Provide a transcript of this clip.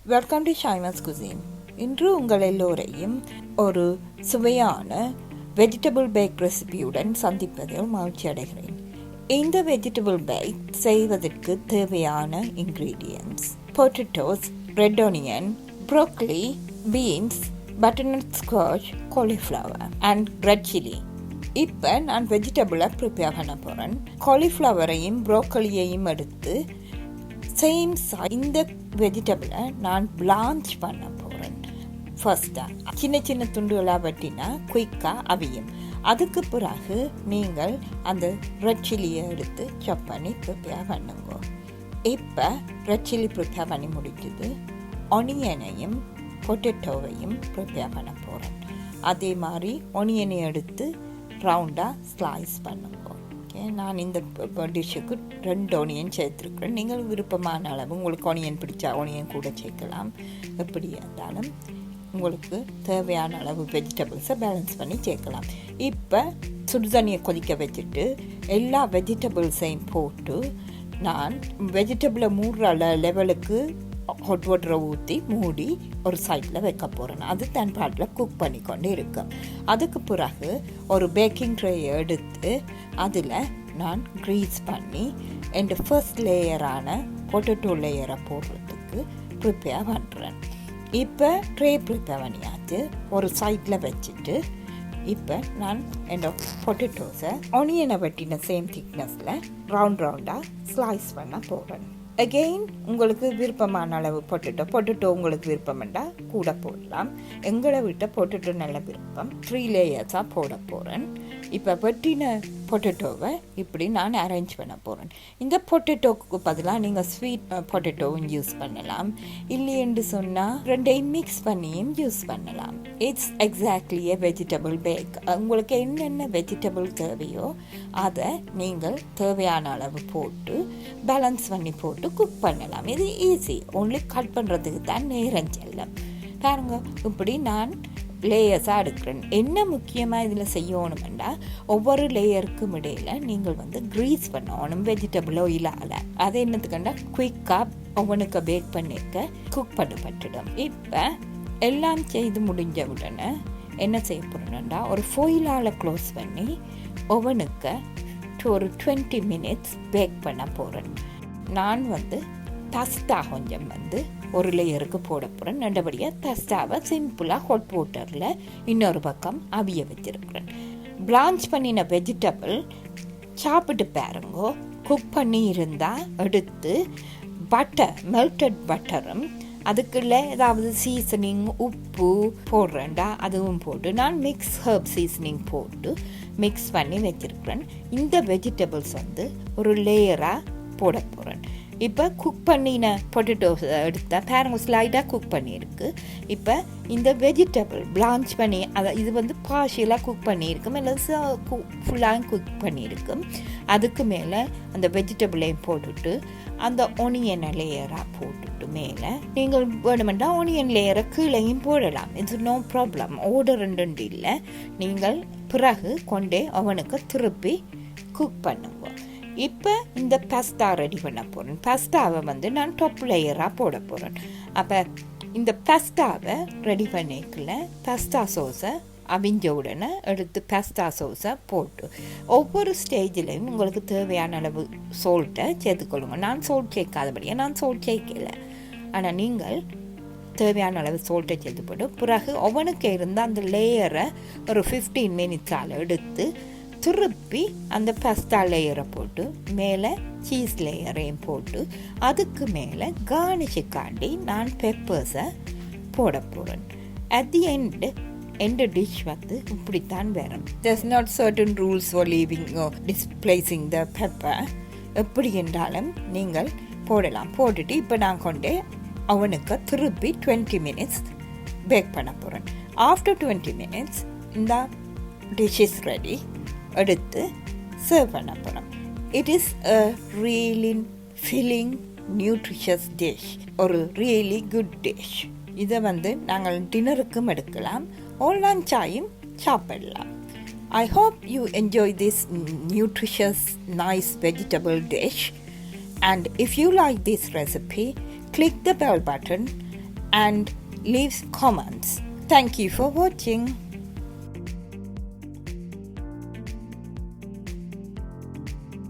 Welcome to ஷைமாஸ் cuisine. இன்று உங்கள் எல்லோரையும் ஒரு சுவையான வெஜிடபிள் பேக் ரெசிபியுடன் சந்திப்பதில் மகிழ்ச்சி அடைகிறேன். இந்த வெஜிடபிள் பேக் செய்வதற்கு தேவையான ingredients: potatoes, red onion, broccoli, beans, butternut squash, cauliflower and red chilli. இப்போ நான் வெஜிடபிளை ப்ரிப்பேர் பண்ண போகிறேன். காலிஃப்ளவரையும் ப்ரோக்கலியையும் எடுத்து சேம் இந்த வெஜிடபிளை நான் பிளான்ச் பண்ண போகிறேன். ஃபர்ஸ்ட்டாக சின்ன சின்ன துண்டுகளாக வெட்டினா குயிக்காக அவியும். அதுக்கு பிறகு நீங்கள் அந்த ரெட் சில்லியை எடுத்து சாப் பண்ணி ப்ரிப்பேர் பண்ணுங்க. இப்போ ரெட் சில்லி ப்ரிப்பேர் பண்ணி முடிஞ்சது. ஆனியனையும் பொட்டேட்டோவையும் ப்ரிப்பேர் பண்ண போகிறேன். அதே மாதிரி ஆனியனை எடுத்து ரவுண்டாக ஸ்லைஸ் பண்ணுங்க. நான் இந்த டிஷ்ஷுக்கு 2 ஆனியன் சேர்த்துருக்குறேன். நீங்கள் விருப்பமான அளவு, உங்களுக்கு ஆனியன் பிடிச்சா ஆனியன் கூட சேர்க்கலாம். எப்படி இருந்தாலும் உங்களுக்கு தேவையான அளவு வெஜிடபிள்ஸை பேலன்ஸ் பண்ணி சேர்க்கலாம். இப்போ சுடுதண்ணியை கொதிக்க வச்சுட்டு எல்லா வெஜிடபிள்ஸையும் போட்டு நான் வெஜிடபிளை மூடுற லெவலுக்கு ஹாட் வாட்டரை ஊற்றி மூடி ஒரு சைடில் வைக்க போகிறேன். அது தன் பாட்டில் குக் பண்ணி கொண்டு இருக்கும். அதுக்கு பிறகு ஒரு பேக்கிங் ட்ரேயை எடுத்து அதில் நான் க்ரீஸ் பண்ணி என் ஃபர்ஸ்ட் லேயரான பொட்டேட்டோ லேயரை போடுறதுக்கு ப்ரிப்பேர் பண்ணுறேன். இப்போ ட்ரே ப்ரிப்பேர் பண்ணியாச்சு. ஒரு சைடில் வச்சுட்டு இப்போ நான் என்னோட பொட்டேட்டோஸை ஆனியனை வெட்டின சேம் திக்னஸில் ரவுண்டாக ஸ்லைஸ் பண்ண போகிறேன். அகெயின் உங்களுக்கு விருப்பமான அளவு பொட்டேட்டோ உங்களுக்கு விருப்பம்ண்டா கூட போடலாம். எங்களை விட்ட பொட்டேட்டோ நல்ல விருப்பம். 3 லேயர்ஸாக போட போகிறேன். இப்போ வெட்டின பொட்டேட்டோவை இப்படி நான் அரேஞ்ச் பண்ண போகிறேன். இந்த பொட்டேட்டோவுக்கு பதிலாக நீங்கள் ஸ்வீட் பொட்டேட்டோவும் யூஸ் பண்ணலாம். இல்லையென்று சொன்னால் 2ஐயும் மிக்ஸ் பண்ணியும் யூஸ் பண்ணலாம். It's exactly a vegetable pack. உங்களுக்கு என்னென்ன வெஜிடபிள் தேவையோ அதை நீங்கள் தேவையான அளவு போட்டு பேலன்ஸ் பண்ணி போட்டு குக் பண்ணலாம். இது ஈஸி. ஒன்லி கட் பண்ணுறதுக்கு தான் நேரம் செல்லும். பாருங்க, இப்படி நான் லேயர்ஸாக எடுக்கிறேன். என்ன முக்கியமாக இதில் செய்யணுமெண்டா ஒவ்வொரு லேயருக்கும் இடையில் நீங்கள் க்ரீஸ் பண்ணணும் வெஜிடபிள் ஆயிலால். அது என்னத்துக்கண்டா குயிக்காக ஒவ்வொன்றுக்கு பேக் பண்ணிக்க குக் பண்ணப்பட்டுடும். இப்போ எல்லாம் செய்து முடிஞ்ச உடனே என்ன செய்ய போகிறேன்னா ஒரு ஃபோயிலால் க்ளோஸ் பண்ணி ஓவனுக்கு ஒரு 20 மினிட்ஸ் பேக் பண்ண போகிறேன். நான் பஸ்தா கொஞ்சம் ஒரு லேயருக்கு போட போகிறேன். நல்லபடியாக பஸ்தாவை சிம்பிளாக ஹாட் வாட்டரில் இன்னொரு பக்கம் அவிய வச்சுருக்கிறேன். பிளான்ச் பண்ணின வெஜிடபிள் சாப்பிட்டு பாருங்கோ. குக் பண்ணி இருந்தால் எடுத்து மெல்டட் பட்டரும் அதுக்குள்ள ஏதாவது சீசனிங் உப்பு போடுறேன்டா அதுவும் போட்டு நான் மிக்ஸ் ஹர்ப் சீசனிங் போட்டு மிக்ஸ் பண்ணி வச்சுருக்கிறேன். இந்த வெஜிடபிள்ஸ் ஒரு லேயராக போட போகிறேன். இப்போ குக் பண்ணின பொட்டேட்டோஸ் எடுத்தால் பாருங்க ஸ்லைடாக குக் பண்ணியிருக்கு. இப்போ இந்த வெஜிடபிள் பிளான்ச் பண்ணி இது பார்ஷியலாக குக் பண்ணியிருக்கும், இல்லை ஃபுல்லாக குக் பண்ணியிருக்கும். அதுக்கு மேலே அந்த வெஜிடபிளையும் போட்டுட்டு அந்த ஒனியனை லேயராக போட்டுட்டு மேலே நீங்கள் வேணுமெண்டா ஒனியன் லேயரை கீழையும் போடலாம். இது நோ ப்ராப்ளம். ஆர்டர் 2 இல்லை. நீங்கள் பிறகு கொண்டே அவனுக்கு திருப்பி குக் பண்ணுங்க. இப்போ இந்த பஸ்தா ரெடி பண்ண போகிறேன். பஸ்தாவை நான் டாப் லேயராக போட போகிறேன். அப்போ இந்த பஸ்தாவை ரெடி பண்ணிக்கல பஸ்தா சோஸை அவிஞ்ச உடனே எடுத்து பஸ்தா சோஸை போட்டு ஒவ்வொரு ஸ்டேஜ்லேயும் உங்களுக்கு தேவையான அளவு சோல்ட்டை சேர்த்துக்கொள்ளுங்க. நான் சோல்ட் சேர்க்காதபடியே நான் சோல்ட் சேர்க்கலை. ஆனால் நீங்கள் தேவையான அளவு சோல்ட்டை சேர்த்து போட்டு பிறகு அவனுக்கு இருந்த அந்த லேயரை ஒரு 15 மினிட்ஸால் எடுத்து திருப்பி அந்த பஸ்தா லேயரை போட்டு மேலே சீஸ் லேயரையும் போட்டு அதுக்கு மேலே கார்னிஷுக்காண்டி நான் பெப்பர்ஸை போட போகிறேன். அட் தி எண்ட் டிஷ் இப்படித்தான் வரும். there's not certain rules for leaving or displacing the pepper. எப்படி என்றாலும் நீங்கள் போடலாம். போட்டுட்டு இப்போ நான் கொண்டே அவனுக்கு திருப்பி 20 மினிட்ஸ் பேக் பண்ண போகிறேன். ஆஃப்டர் 20 மினிட்ஸ் இந்த டிஷ் இஸ் ரெடி. எடுத்து சர்வ் பண்ண போகிறோம். It is a really filling nutritious dish. ஒரு ரியலி குட் டிஷ். இதை நாங்கள் டின்னருக்கும் எடுக்கலாம், லஞ்சாயும் சாப்பிடலாம். I hope you enjoy this nutritious, nice vegetable dish. And if you like this recipe, click the bell button and leave comments. Thank you for watching.